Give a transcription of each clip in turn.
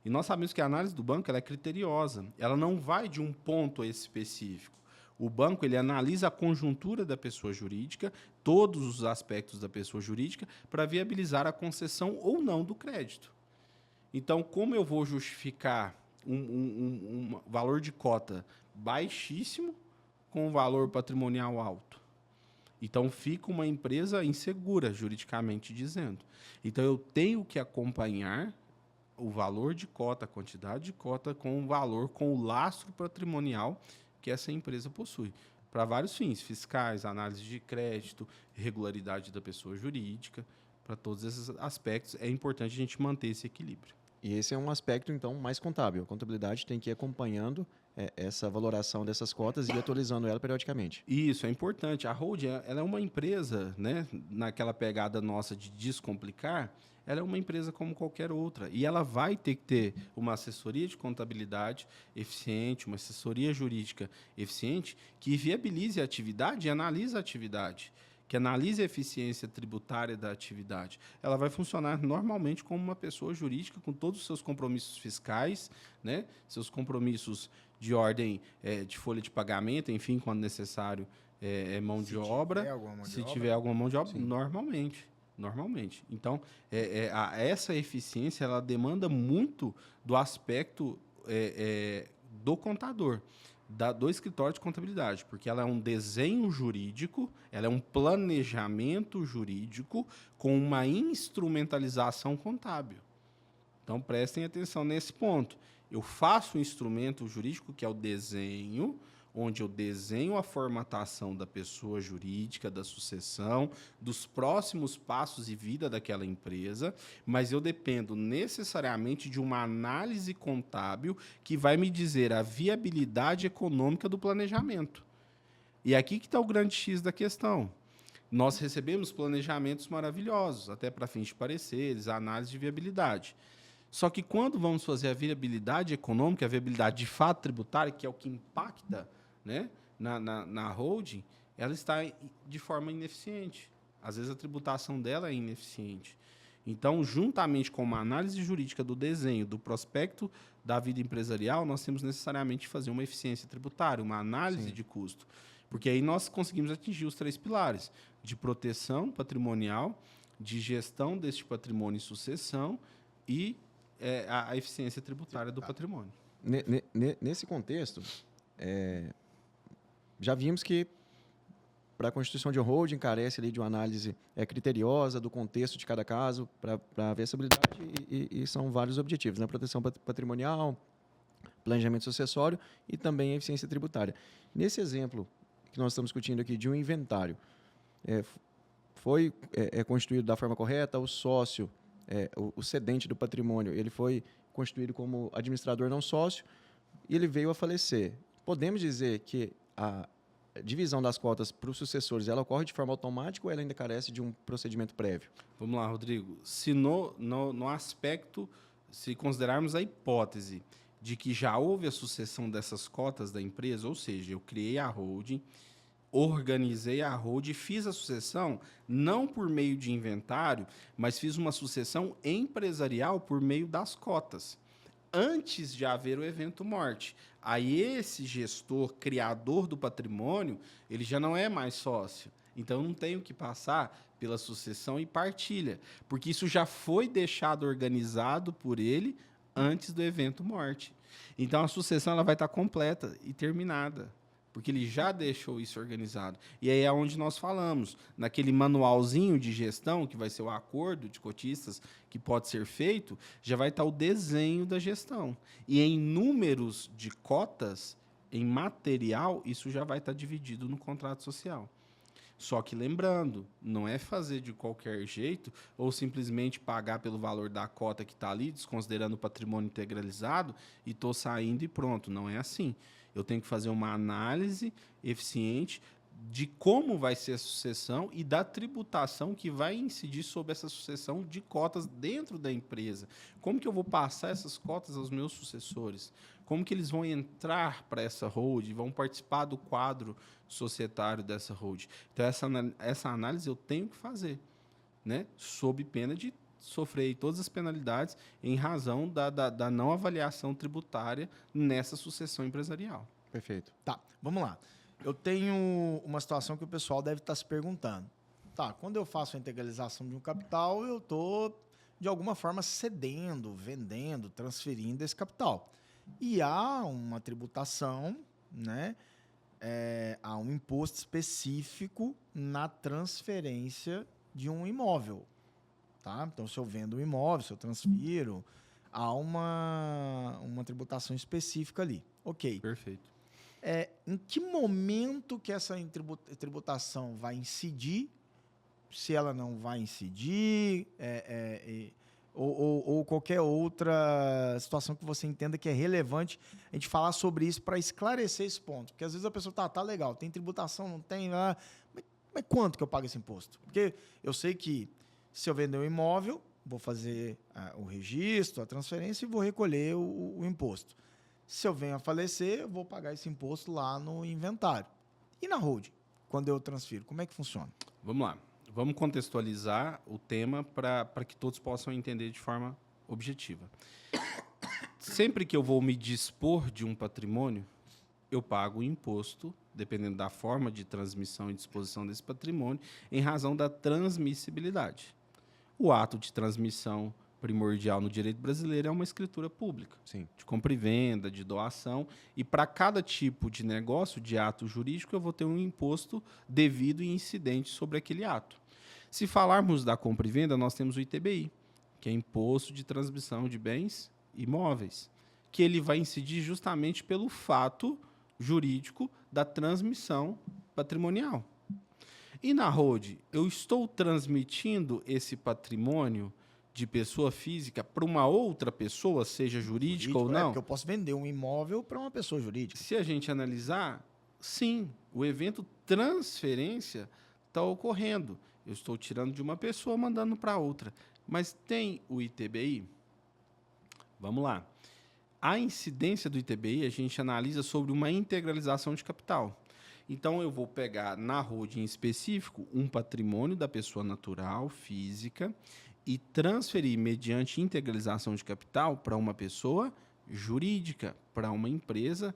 E nós sabemos que a análise do banco ela é criteriosa. Ela não vai de um ponto específico. O banco ele analisa a conjuntura da pessoa jurídica, todos os aspectos da pessoa jurídica, para viabilizar a concessão ou não do crédito. Então, como eu vou justificar um valor de cota baixíssimo com um valor patrimonial alto? Então, fica uma empresa insegura, juridicamente dizendo. Então, eu tenho que acompanhar o valor de cota, a quantidade de cota, com o valor, com o lastro patrimonial que essa empresa possui. Para vários fins, fiscais, análise de crédito, regularidade da pessoa jurídica, para todos esses aspectos, é importante a gente manter esse equilíbrio. E esse é um aspecto, então, mais contábil. A contabilidade tem que ir acompanhando essa valoração dessas cotas e atualizando ela periodicamente. Isso, é importante. A holding, ela é uma empresa, né, naquela pegada nossa de descomplicar, ela é uma empresa como qualquer outra. E ela vai ter que ter uma assessoria de contabilidade eficiente, uma assessoria jurídica eficiente, que viabilize a atividade e analise a atividade, que analise a eficiência tributária da atividade. Ela vai funcionar normalmente como uma pessoa jurídica, com todos os seus compromissos fiscais, né, seus compromissos de ordem de folha de pagamento, enfim, quando necessário, mão de obra. Se tiver alguma mão de obra, normalmente. Então, essa eficiência ela demanda muito do aspecto do contador, do escritório de contabilidade, porque ela é um desenho jurídico, ela é um planejamento jurídico com uma instrumentalização contábil. Então, prestem atenção nesse ponto. Eu faço um instrumento jurídico, que é o desenho, onde eu desenho a formatação da pessoa jurídica, da sucessão, dos próximos passos e vida daquela empresa, mas eu dependo necessariamente de uma análise contábil que vai me dizer a viabilidade econômica do planejamento. E aqui que está o grande X da questão. Nós recebemos planejamentos maravilhosos, até para fins de pareceres, análise de viabilidade. Só que quando vamos fazer a viabilidade econômica, a viabilidade de fato tributária, que é o que impacta, né, na holding, ela está de forma ineficiente. Às vezes a tributação dela é ineficiente. Então, juntamente com uma análise jurídica do desenho, do prospecto da vida empresarial, nós temos necessariamente que fazer uma eficiência tributária, uma análise de custo. Porque aí nós conseguimos atingir os 3 pilares: de proteção patrimonial, de gestão deste patrimônio e sucessão e a eficiência tributária do patrimônio. Nesse contexto, já vimos que para a constituição de holding carece ali de uma análise criteriosa do contexto de cada caso para a viabilidade e são vários objetivos, né? Proteção patrimonial, planejamento sucessório e também a eficiência tributária. Nesse exemplo que nós estamos discutindo aqui de um inventário, foi constituído da forma correta, o sócio, o cedente do patrimônio, ele foi constituído como administrador não sócio e ele veio a falecer. Podemos dizer que a divisão das cotas para os sucessores ela ocorre de forma automática ou ela ainda carece de um procedimento prévio? Vamos lá, Rodrigo. Se no aspecto, se considerarmos a hipótese de que já houve a sucessão dessas cotas da empresa, ou seja, eu criei a holding, organizei a holding, fiz a sucessão não por meio de inventário, mas fiz uma sucessão empresarial por meio das cotas, antes de haver o evento morte. Aí esse gestor, criador do patrimônio, ele já não é mais sócio. Então, eu não tenho que passar pela sucessão e partilha, porque isso já foi deixado organizado por ele antes do evento morte. Então, a sucessão ela vai estar completa e terminada, porque ele já deixou isso organizado. E aí é onde nós falamos, naquele manualzinho de gestão, que vai ser o acordo de cotistas que pode ser feito, já vai estar o desenho da gestão. E em números de cotas, em material, isso já vai estar dividido no contrato social. Só que lembrando, não é fazer de qualquer jeito ou simplesmente pagar pelo valor da cota que está ali, desconsiderando o patrimônio integralizado, e estou saindo e pronto. Não é assim. Eu tenho que fazer uma análise eficiente de como vai ser a sucessão e da tributação que vai incidir sobre essa sucessão de cotas dentro da empresa. Como que eu vou passar essas cotas aos meus sucessores? Como que eles vão entrar para essa holding, vão participar do quadro societário dessa holding? Então, essa análise eu tenho que fazer, né? Sob pena de sofrer todas as penalidades em razão da não avaliação tributária nessa sucessão empresarial. Perfeito. Tá, vamos lá. Eu tenho uma situação que o pessoal deve estar se perguntando. Tá, quando eu faço a integralização de um capital, eu estou, de alguma forma, cedendo, vendendo, transferindo esse capital. E há uma tributação, né? Há um imposto específico na transferência de um imóvel. Tá? Então, se eu vendo um imóvel, se eu transfiro, há uma tributação específica ali. Ok. Perfeito. Em que momento que essa tributação vai incidir? Se ela não vai incidir, ou qualquer outra situação que você entenda que é relevante a gente falar sobre isso para esclarecer esse ponto. Porque às vezes a pessoa tá legal, tem tributação, não tem, mas quanto que eu pago esse imposto? Porque eu sei que se eu vender um imóvel, vou fazer o registro, a transferência e vou recolher o imposto. Se eu venho a falecer, eu vou pagar esse imposto lá no inventário. E na holding, quando eu transfiro, como é que funciona? Vamos lá. Vamos contextualizar o tema para que todos possam entender de forma objetiva. Sempre que eu vou me dispor de um patrimônio, eu pago o imposto, dependendo da forma de transmissão e disposição desse patrimônio, em razão da transmissibilidade. O ato de transmissão primordial no direito brasileiro é uma escritura pública, Sim. de compra e venda, de doação, e para cada tipo de negócio, de ato jurídico, eu vou ter um imposto devido e incidente sobre aquele ato. Se falarmos da compra e venda, nós temos o ITBI, que é Imposto de Transmissão de Bens Imóveis, que ele vai incidir justamente pelo fato jurídico da transmissão patrimonial. E na holding, eu estou transmitindo esse patrimônio de pessoa física para uma outra pessoa, seja jurídica ou não? Porque eu posso vender um imóvel para uma pessoa jurídica. Se a gente analisar, sim, o evento transferência está ocorrendo. Eu estou tirando de uma pessoa, mandando para outra. Mas tem o ITBI? Vamos lá. A incidência do ITBI a gente analisa sobre uma integralização de capital. Então, eu vou pegar na holding em específico um patrimônio da pessoa natural, física, e transferir mediante integralização de capital para uma pessoa jurídica, para uma empresa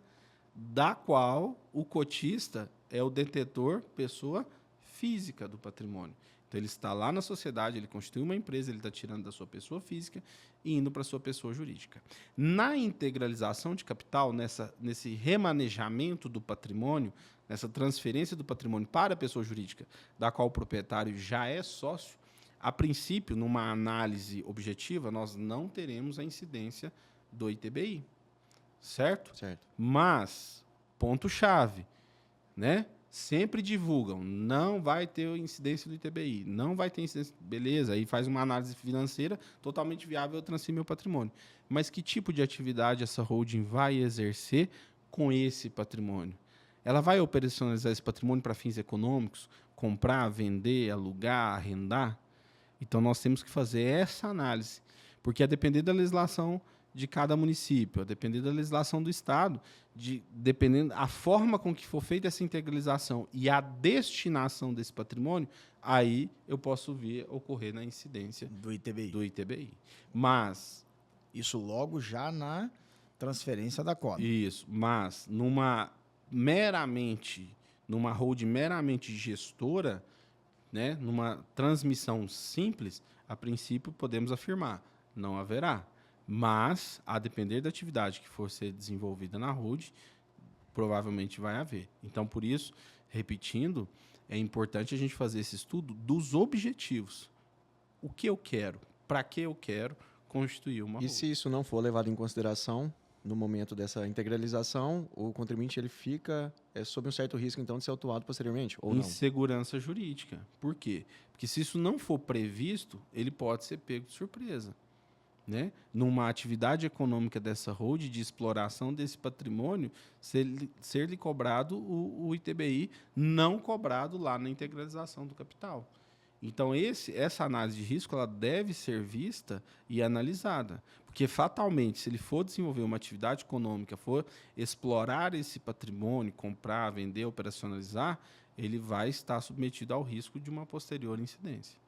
da qual o cotista é o detentor, pessoa física do patrimônio. Então, ele está lá na sociedade, ele constitui uma empresa, ele está tirando da sua pessoa física e indo para a sua pessoa jurídica. Na integralização de capital, nesse remanejamento do patrimônio, nessa transferência do patrimônio para a pessoa jurídica, da qual o proprietário já é sócio, a princípio, numa análise objetiva, nós não teremos a incidência do ITBI. Certo? Certo. Mas, ponto-chave, né? Sempre divulgam, não vai ter incidência do ITBI, não vai ter incidência, beleza, aí faz uma análise financeira totalmente viável, eu transfiro meu patrimônio. Mas que tipo de atividade essa holding vai exercer com esse patrimônio? Ela vai operacionalizar esse patrimônio para fins econômicos, comprar, vender, alugar, arrendar? Então, nós temos que fazer essa análise, porque a depender da legislação de cada município, a depender da legislação do Estado, dependendo da forma com que for feita essa integralização e a destinação desse patrimônio, aí eu posso ver ocorrer na incidência Do ITBI. do ITBI. Mas... Isso logo já na transferência da cota. Isso, mas numa holding meramente gestora, né, numa transmissão simples, a princípio podemos afirmar, não haverá. Mas, a depender da atividade que for ser desenvolvida na holding, provavelmente vai haver. Então, por isso, repetindo, é importante a gente fazer esse estudo dos objetivos. O que eu quero? Para que eu quero constituir uma E holding? se isso não for levado em consideração no momento dessa integralização, o contribuinte ele fica sob um certo risco, então, de ser autuado posteriormente, ou não? Insegurança jurídica. Por quê? Porque se isso não for previsto, ele pode ser pego de surpresa. Né? Numa atividade econômica dessa holding, de exploração desse patrimônio, ser-lhe cobrado o ITBI, não cobrado lá na integralização do capital. Então, essa análise de risco ela deve ser vista e analisada. Porque, fatalmente, se ele for desenvolver uma atividade econômica, for explorar esse patrimônio, comprar, vender, operacionalizar, ele vai estar submetido ao risco de uma posterior incidência.